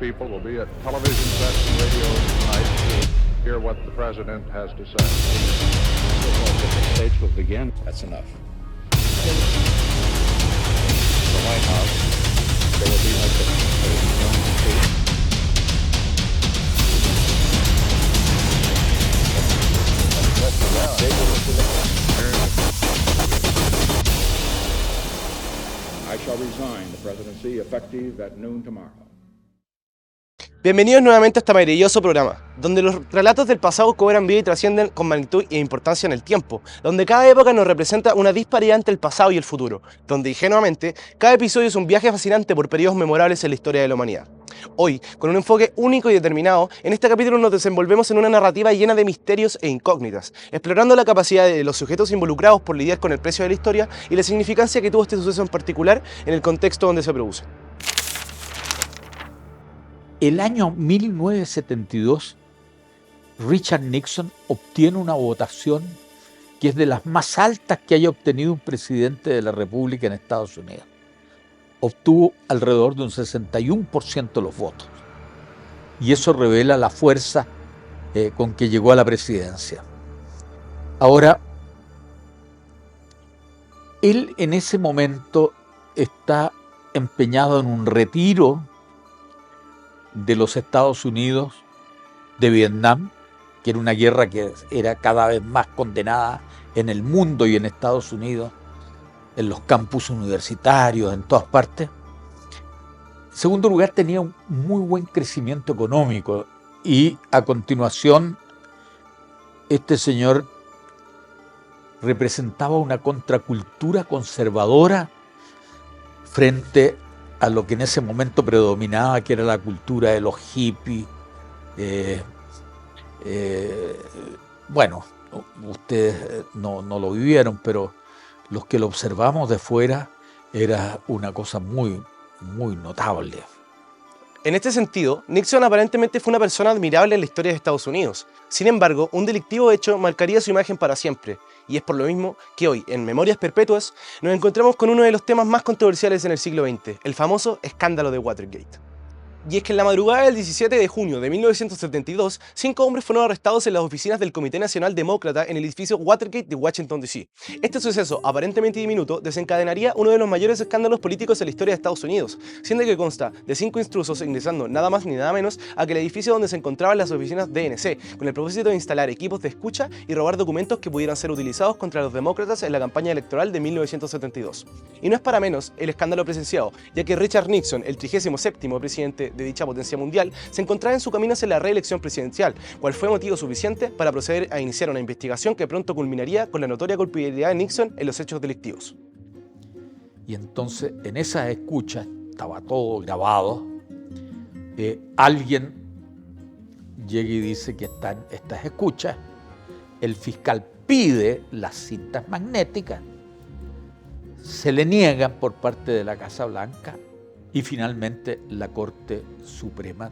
People will be at television sets and radio tonight to hear what the president has to say. The states will begin. That's enough. The White House, there will be no difference. There will be no debate. I shall resign the presidency effective at noon tomorrow. Bienvenidos nuevamente a este maravilloso programa, donde los relatos del pasado cobran vida y trascienden con magnitud e importancia en el tiempo, donde cada época nos representa una disparidad entre el pasado y el futuro, donde ingenuamente cada episodio es un viaje fascinante por periodos memorables en la historia de la humanidad. Hoy, con un enfoque único y determinado, en este capítulo nos desenvolvemos en una narrativa llena de misterios e incógnitas, explorando la capacidad de los sujetos involucrados por lidiar con el precio de la historia y la significancia que tuvo este suceso en particular en el contexto donde se produce. El año 1972, Richard Nixon obtiene una votación que es de las más altas que haya obtenido un presidente de la República en Estados Unidos. Obtuvo alrededor de un 61% de los votos. Y eso revela la fuerza con que llegó a la presidencia. Ahora, él en ese momento está empeñado en un retiro de los Estados Unidos de Vietnam, que era una guerra que era cada vez más condenada en el mundo y en Estados Unidos, en los campus universitarios, en todas partes. En segundo lugar, tenía un muy buen crecimiento económico y a continuación este señor representaba una contracultura conservadora frente a lo que en ese momento predominaba, que era la cultura de los hippies. Bueno, ustedes no lo vivieron, pero los que lo observamos de fuera era una cosa muy, muy notable. En este sentido, Nixon aparentemente fue una persona admirable en la historia de Estados Unidos. Sin embargo, un delictivo hecho marcaría su imagen para siempre, y es por lo mismo que hoy, en Memorias Perpetuas, nos encontramos con uno de los temas más controversiales en el siglo XX, el famoso escándalo de Watergate. Y es que en la madrugada del 17 de junio de 1972, 5 hombres fueron arrestados en las oficinas del Comité Nacional Demócrata en el edificio Watergate de Washington, D.C. Este suceso, aparentemente diminuto, desencadenaría uno de los mayores escándalos políticos en la historia de Estados Unidos, siendo que consta de 5 intrusos ingresando nada más ni nada menos a que el edificio donde se encontraban las oficinas DNC, con el propósito de instalar equipos de escucha y robar documentos que pudieran ser utilizados contra los demócratas en la campaña electoral de 1972. Y no es para menos el escándalo presenciado, ya que Richard Nixon, el 37º presidente de dicha potencia mundial, se encontraba en su camino hacia la reelección presidencial, cual fue motivo suficiente para proceder a iniciar una investigación que pronto culminaría con la notoria culpabilidad de Nixon en los hechos delictivos. Y entonces, en esas escuchas, estaba todo grabado, alguien llega y dice que están estas escuchas, el fiscal pide las cintas magnéticas, se le niegan por parte de la Casa Blanca, y finalmente la Corte Suprema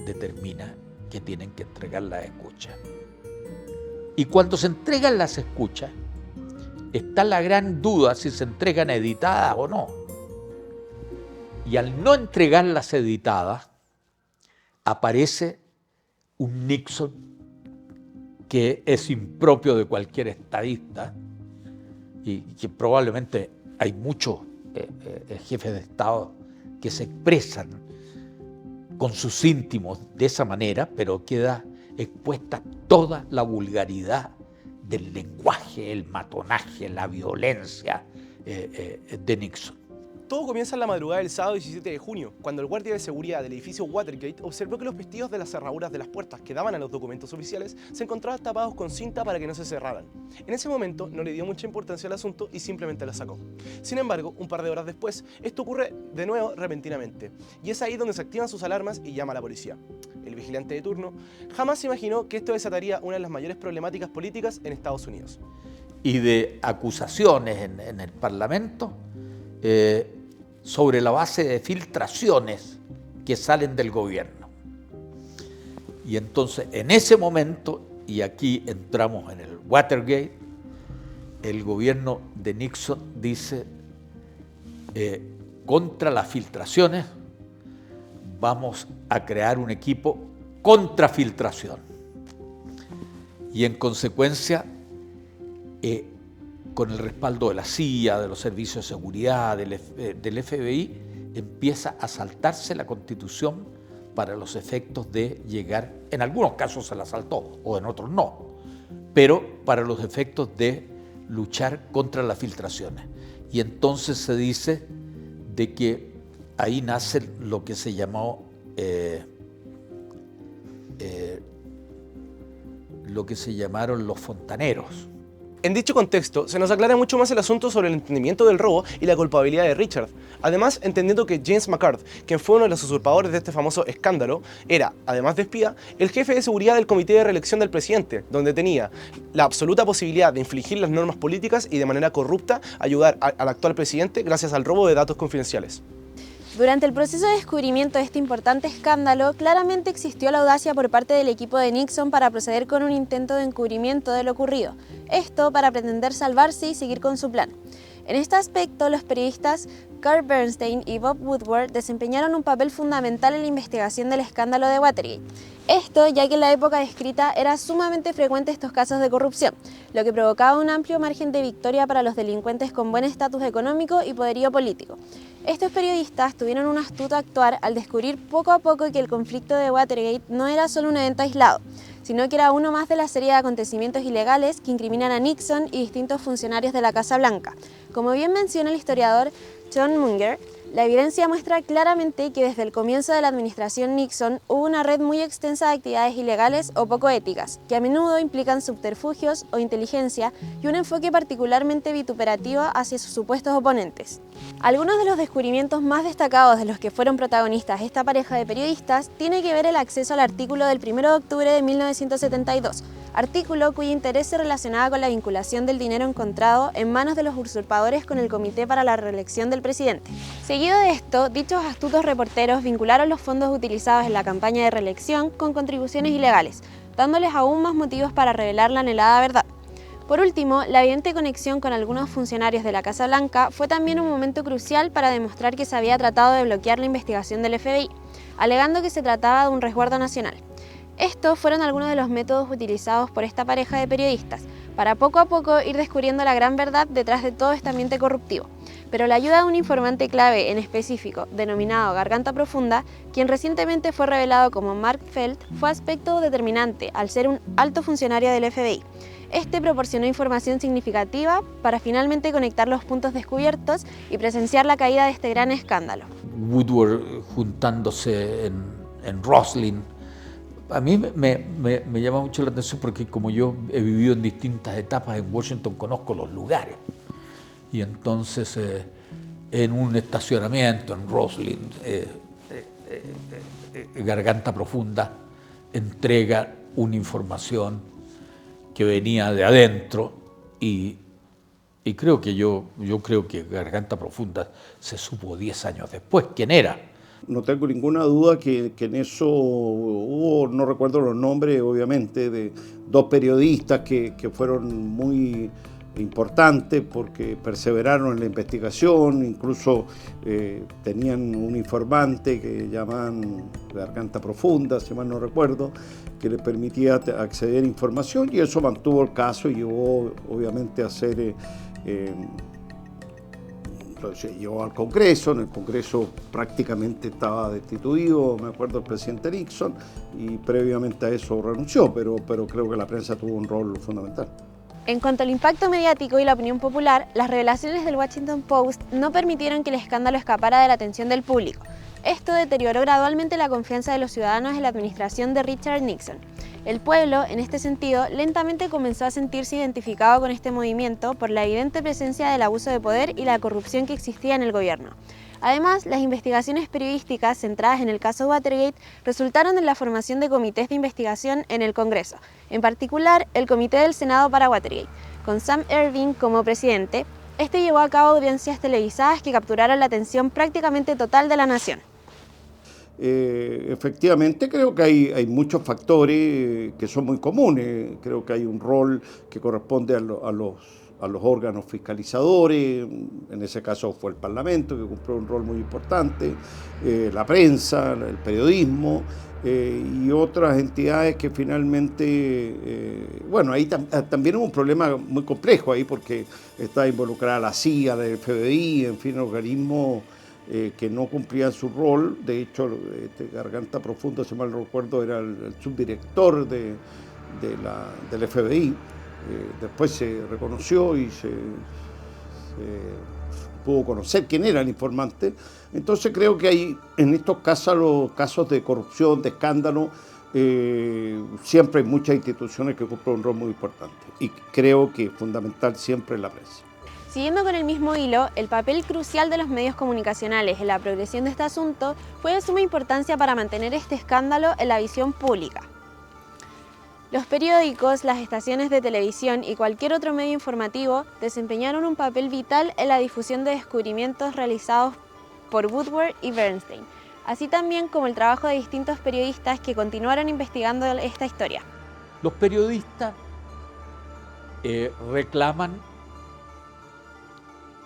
determina que tienen que entregar las escuchas. Y cuando se entregan las escuchas, está la gran duda si se entregan editadas o no. Y al no entregarlas editadas, aparece un Nixon que es impropio de cualquier estadista y que probablemente hay muchos jefes de Estado que se expresan con sus íntimos de esa manera, pero queda expuesta toda la vulgaridad del lenguaje, el matonaje, la violencia de Nixon. Todo comienza en la madrugada del sábado 17 de junio, cuando el guardia de seguridad del edificio Watergate observó que los vestidos de las cerraduras de las puertas que daban a los documentos oficiales se encontraban tapados con cinta para que no se cerraran. En ese momento no le dio mucha importancia al asunto y simplemente la sacó. Sin embargo, un par de horas después, esto ocurre de nuevo repentinamente, y es ahí donde se activan sus alarmas y llama a la policía. El vigilante de turno jamás se imaginó que esto desataría una de las mayores problemáticas políticas en Estados Unidos. Y de acusaciones en el Parlamento, sobre la base de filtraciones que salen del gobierno. Y entonces, en ese momento, y aquí entramos en el Watergate, el gobierno de Nixon dice, contra las filtraciones vamos a crear un equipo contra filtración. Y en consecuencia, con el respaldo de la CIA, de los servicios de seguridad, del FBI, empieza a saltarse la Constitución para los efectos de llegar, en algunos casos se la saltó, o en otros no, pero para los efectos de luchar contra las filtraciones. Y entonces se dice de que ahí nace lo que se llamó lo que se llamaron los fontaneros. En dicho contexto, se nos aclara mucho más el asunto sobre el entendimiento del robo y la culpabilidad de Richard. Además, entendiendo que James McCart, quien fue uno de los usurpadores de este famoso escándalo, era, además de espía, el jefe de seguridad del comité de reelección del presidente, donde tenía la absoluta posibilidad de infligir las normas políticas y de manera corrupta ayudar al actual presidente gracias al robo de datos confidenciales. Durante el proceso de descubrimiento de este importante escándalo, claramente existió la audacia por parte del equipo de Nixon para proceder con un intento de encubrimiento de lo ocurrido. Esto para pretender salvarse y seguir con su plan. En este aspecto, los periodistas Carl Bernstein y Bob Woodward desempeñaron un papel fundamental en la investigación del escándalo de Watergate. Esto ya que en la época descrita era sumamente frecuente estos casos de corrupción, lo que provocaba un amplio margen de victoria para los delincuentes con buen estatus económico y poderío político. Estos periodistas tuvieron un astuto actuar al descubrir poco a poco que el conflicto de Watergate no era solo un evento aislado, sino que era uno más de la serie de acontecimientos ilegales que incriminan a Nixon y distintos funcionarios de la Casa Blanca. Como bien menciona el historiador John Munger, la evidencia muestra claramente que desde el comienzo de la administración Nixon hubo una red muy extensa de actividades ilegales o poco éticas, que a menudo implican subterfugios o inteligencia y un enfoque particularmente vituperativo hacia sus supuestos oponentes. Algunos de los descubrimientos más destacados de los que fueron protagonistas esta pareja de periodistas tiene que ver el acceso al artículo del 1 de octubre de 1972, artículo cuyo interés se relacionaba con la vinculación del dinero encontrado en manos de los usurpadores con el Comité para la Reelección del Presidente. Seguido de esto, dichos astutos reporteros vincularon los fondos utilizados en la campaña de reelección con contribuciones ilegales, dándoles aún más motivos para revelar la anhelada verdad. Por último, la evidente conexión con algunos funcionarios de la Casa Blanca fue también un momento crucial para demostrar que se había tratado de bloquear la investigación del FBI, alegando que se trataba de un resguardo nacional. Estos fueron algunos de los métodos utilizados por esta pareja de periodistas, para poco a poco ir descubriendo la gran verdad detrás de todo este ambiente corruptivo. Pero la ayuda de un informante clave en específico, denominado Garganta Profunda, quien recientemente fue revelado como Mark Felt, fue aspecto determinante al ser un alto funcionario del FBI. Este proporcionó información significativa para finalmente conectar los puntos descubiertos y presenciar la caída de este gran escándalo. Woodward juntándose en Roslyn. A mí me llama mucho la atención porque como yo he vivido en distintas etapas en Washington, conozco los lugares. Y entonces en un estacionamiento en Roslyn, Garganta Profunda entrega una información que venía de adentro y creo que yo creo que Garganta Profunda se supo 10 años después quién era. No tengo ninguna duda que en eso hubo, no recuerdo los nombres, obviamente, de dos periodistas que fueron muy importantes porque perseveraron en la investigación, incluso tenían un informante que llamaban Garganta Profunda, si mal no recuerdo, que les permitía acceder a información y eso mantuvo el caso y llevó obviamente a ser... se llevó al Congreso, en el Congreso prácticamente estaba destituido, me acuerdo, el presidente Nixon, y previamente a eso renunció, pero creo que la prensa tuvo un rol fundamental. En cuanto al impacto mediático y la opinión popular, las revelaciones del Washington Post no permitieron que el escándalo escapara de la atención del público. Esto deterioró gradualmente la confianza de los ciudadanos en la administración de Richard Nixon. El pueblo, en este sentido, lentamente comenzó a sentirse identificado con este movimiento por la evidente presencia del abuso de poder y la corrupción que existía en el gobierno. Además, las investigaciones periodísticas centradas en el caso Watergate resultaron en la formación de comités de investigación en el Congreso, en particular el Comité del Senado para Watergate, con Sam Ervin como presidente. Este llevó a cabo audiencias televisadas que capturaron la atención prácticamente total de la nación. Efectivamente, creo que hay muchos factores que son muy comunes. Creo que hay un rol que corresponde a los los órganos fiscalizadores, en ese caso fue el Parlamento, que cumplió un rol muy importante, la prensa, el periodismo, y otras entidades que finalmente, bueno, ahí también hubo un problema muy complejo ahí porque está involucrada la CIA, el FBI, en fin, organismos que no cumplían su rol. De hecho, Garganta Profundo, si mal no recuerdo, era el subdirector del FBI. Después se reconoció y se pudo conocer quién era el informante. Entonces creo que hay en estos casos, los casos de corrupción, de escándalo, siempre hay muchas instituciones que cumplen un rol muy importante. Y creo que es fundamental siempre la prensa. Siguiendo con el mismo hilo, el papel crucial de los medios comunicacionales en la progresión de este asunto fue de suma importancia para mantener este escándalo en la visión pública. Los periódicos, las estaciones de televisión y cualquier otro medio informativo desempeñaron un papel vital en la difusión de descubrimientos realizados por Woodward y Bernstein, así también como el trabajo de distintos periodistas que continuaron investigando esta historia. Los periodistas reclaman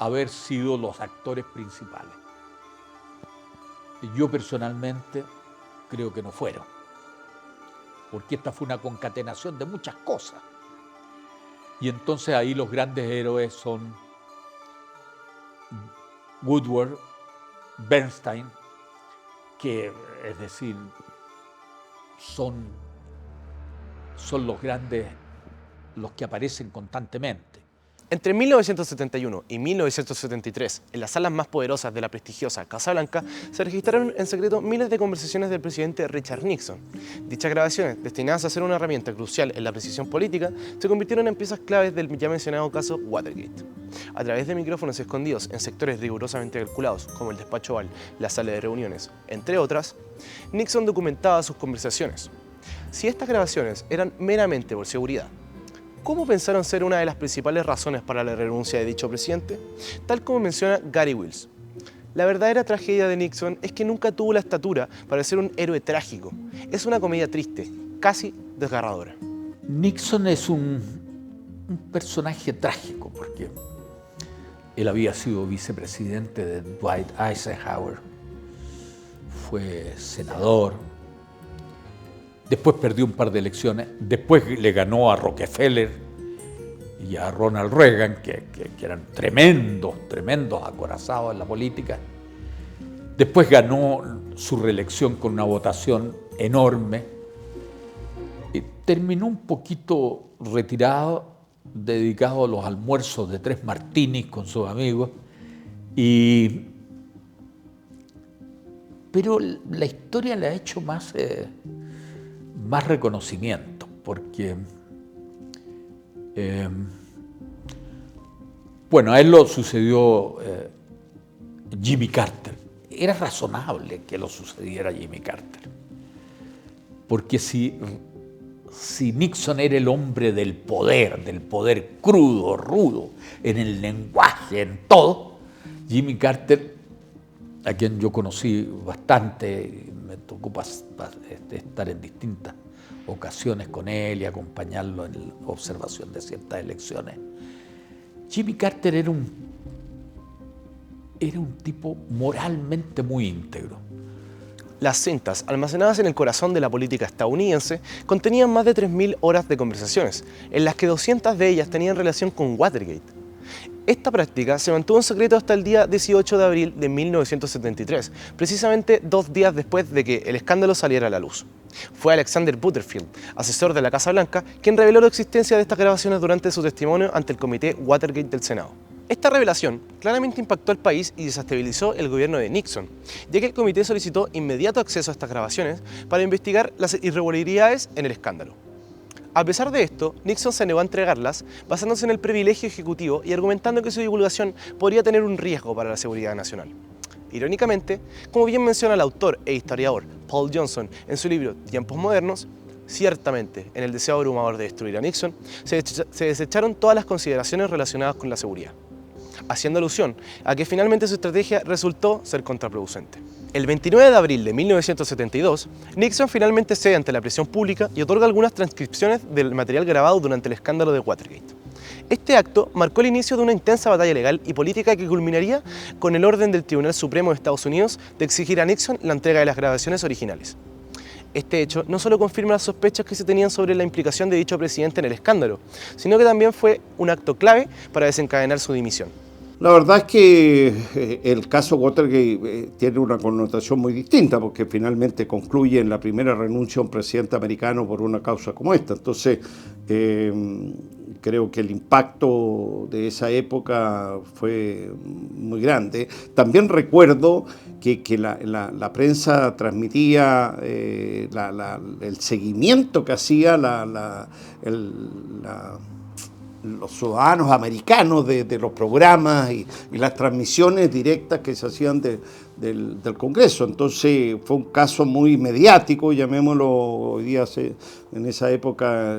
haber sido los actores principales. Yo personalmente creo que no fueron, porque esta fue una concatenación de muchas cosas. Y entonces ahí los grandes héroes son Woodward, Bernstein, que es decir, son los grandes, los que aparecen constantemente. Entre 1971 y 1973, en las salas más poderosas de la prestigiosa Casa Blanca, se registraron en secreto miles de conversaciones del presidente Richard Nixon. Dichas grabaciones, destinadas a ser una herramienta crucial en la precisión política, se convirtieron en piezas claves del ya mencionado caso Watergate. A través de micrófonos escondidos en sectores rigurosamente calculados, como el despacho oval, la sala de reuniones, entre otras, Nixon documentaba sus conversaciones. Si estas grabaciones eran meramente por seguridad, ¿cómo pensaron ser una de las principales razones para la renuncia de dicho presidente? Tal como menciona Gary Wills, la verdadera tragedia de Nixon es que nunca tuvo la estatura para ser un héroe trágico. Es una comedia triste, casi desgarradora. Nixon es un personaje trágico porque él había sido vicepresidente de Dwight Eisenhower, fue senador, después perdió un par de elecciones, después le ganó a Rockefeller y a Ronald Reagan, que eran tremendos acorazados en la política. Después ganó su reelección con una votación enorme. Y terminó un poquito retirado, dedicado a los almuerzos de 3 martinis con sus amigos. Pero la historia le ha hecho más reconocimiento, porque bueno, a él lo sucedió Jimmy Carter. Era razonable que lo sucediera Jimmy Carter, porque si Nixon era el hombre del poder crudo, rudo, en el lenguaje, en todo, Jimmy Carter, a quien yo conocí bastante, me tocó estar en distintas ocasiones con él y acompañarlo en la observación de ciertas elecciones. Jimmy Carter era un tipo moralmente muy íntegro. Las cintas, almacenadas en el corazón de la política estadounidense, contenían más de 3.000 horas de conversaciones, en las que 200 de ellas tenían relación con Watergate. Esta práctica se mantuvo en secreto hasta el día 18 de abril de 1973, precisamente 2 días después de que el escándalo saliera a la luz. Fue Alexander Butterfield, asesor de la Casa Blanca, quien reveló la existencia de estas grabaciones durante su testimonio ante el Comité Watergate del Senado. Esta revelación claramente impactó al país y desestabilizó el gobierno de Nixon, ya que el comité solicitó inmediato acceso a estas grabaciones para investigar las irregularidades en el escándalo. A pesar de esto, Nixon se negó a entregarlas, basándose en el privilegio ejecutivo y argumentando que su divulgación podría tener un riesgo para la seguridad nacional. Irónicamente, como bien menciona el autor e historiador Paul Johnson en su libro Tiempos Modernos, ciertamente, en el deseo abrumador de destruir a Nixon, se desecharon todas las consideraciones relacionadas con la seguridad, haciendo alusión a que finalmente su estrategia resultó ser contraproducente. El 29 de abril de 1972, Nixon finalmente cede ante la presión pública y otorga algunas transcripciones del material grabado durante el escándalo de Watergate. Este acto marcó el inicio de una intensa batalla legal y política que culminaría con el orden del Tribunal Supremo de Estados Unidos de exigir a Nixon la entrega de las grabaciones originales. Este hecho no solo confirma las sospechas que se tenían sobre la implicación de dicho presidente en el escándalo, sino que también fue un acto clave para desencadenar su dimisión. La verdad es que el caso Watergate tiene una connotación muy distinta porque finalmente concluye en la primera renuncia a un presidente americano por una causa como esta. Entonces, creo que el impacto de esa época fue muy grande. También recuerdo que la prensa transmitía el seguimiento que hacía los ciudadanos americanos de los programas y las transmisiones directas que se hacían del Congreso. Entonces fue un caso muy mediático, llamémoslo, hoy día en esa época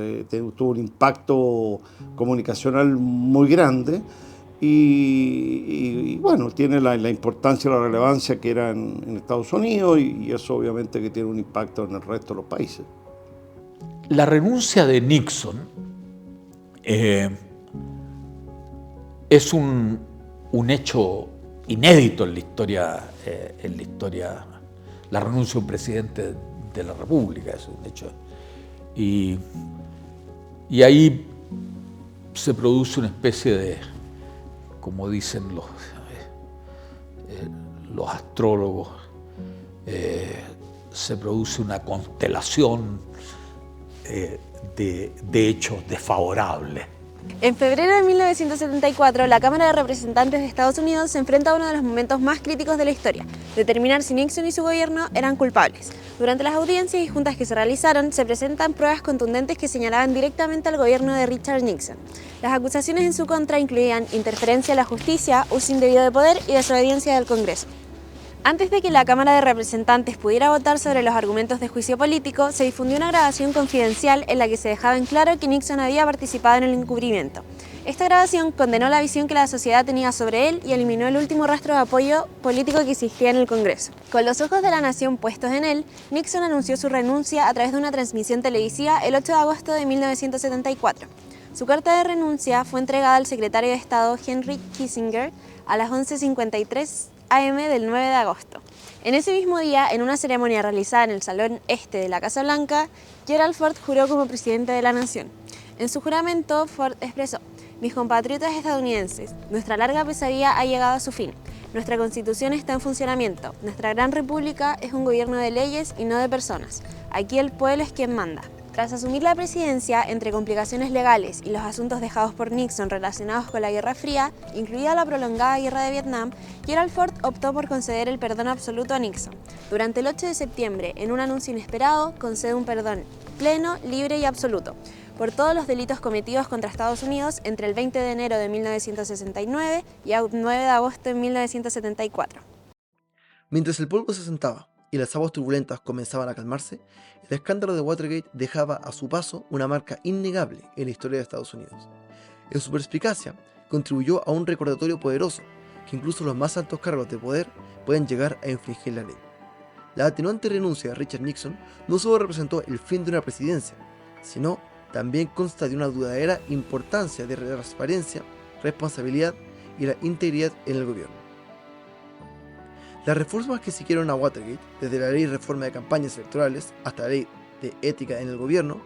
tuvo un impacto comunicacional muy grande y bueno, tiene la importancia y la relevancia que era en Estados Unidos y eso obviamente que tiene un impacto en el resto de los países. La renuncia de Nixon es un hecho inédito en la historia, la renuncia de un presidente de la República, es un hecho. Y ahí se produce una especie de, como dicen los astrólogos, se produce una constelación de hechos desfavorables. En febrero de 1974, la Cámara de Representantes de Estados Unidos se enfrenta a uno de los momentos más críticos de la historia, determinar si Nixon y su gobierno eran culpables. Durante las audiencias y juntas que se realizaron, se presentan pruebas contundentes que señalaban directamente al gobierno de Richard Nixon. Las acusaciones en su contra incluían interferencia en la justicia, uso indebido de poder y desobediencia del Congreso. Antes de que la Cámara de Representantes pudiera votar sobre los argumentos de juicio político, se difundió una grabación confidencial en la que se dejaba en claro que Nixon había participado en el encubrimiento. Esta grabación condenó la visión que la sociedad tenía sobre él y eliminó el último rastro de apoyo político que existía en el Congreso. Con los ojos de la nación puestos en él, Nixon anunció su renuncia a través de una transmisión televisiva el 8 de agosto de 1974. Su carta de renuncia fue entregada al secretario de Estado Henry Kissinger a las 11:53 AM del 9 de agosto. En ese mismo día, en una ceremonia realizada en el Salón Este de la Casa Blanca, Gerald Ford juró como presidente de la nación. En su juramento, Ford expresó: "Mis compatriotas estadounidenses, nuestra larga pesadilla ha llegado a su fin. Nuestra Constitución está en funcionamiento. Nuestra gran república es un gobierno de leyes y no de personas. Aquí el pueblo es quien manda". Tras asumir la presidencia, entre complicaciones legales y los asuntos dejados por Nixon relacionados con la Guerra Fría, incluida la prolongada Guerra de Vietnam, Gerald Ford optó por conceder el perdón absoluto a Nixon. Durante el 8 de septiembre, en un anuncio inesperado, concede un perdón pleno, libre y absoluto por todos los delitos cometidos contra Estados Unidos entre el 20 de enero de 1969 y el 9 de agosto de 1974. Mientras el polvo se sentaba y las aguas turbulentas comenzaban a calmarse, el escándalo de Watergate dejaba a su paso una marca innegable en la historia de Estados Unidos. En su perspicacia, contribuyó a un recordatorio poderoso que incluso los más altos cargos de poder pueden llegar a infringir la ley. La atenuante renuncia de Richard Nixon no solo representó el fin de una presidencia, sino también consta de una duradera importancia de transparencia, responsabilidad y la integridad en el gobierno. Las reformas que siguieron a Watergate, desde la ley de reforma de campañas electorales hasta la ley de ética en el gobierno,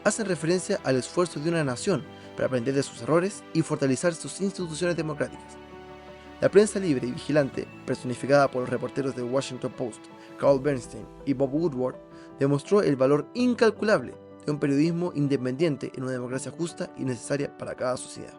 hacen referencia al esfuerzo de una nación para aprender de sus errores y fortalecer sus instituciones democráticas. La prensa libre y vigilante, personificada por los reporteros de Washington Post, Carl Bernstein y Bob Woodward, demostró el valor incalculable de un periodismo independiente en una democracia justa y necesaria para cada sociedad.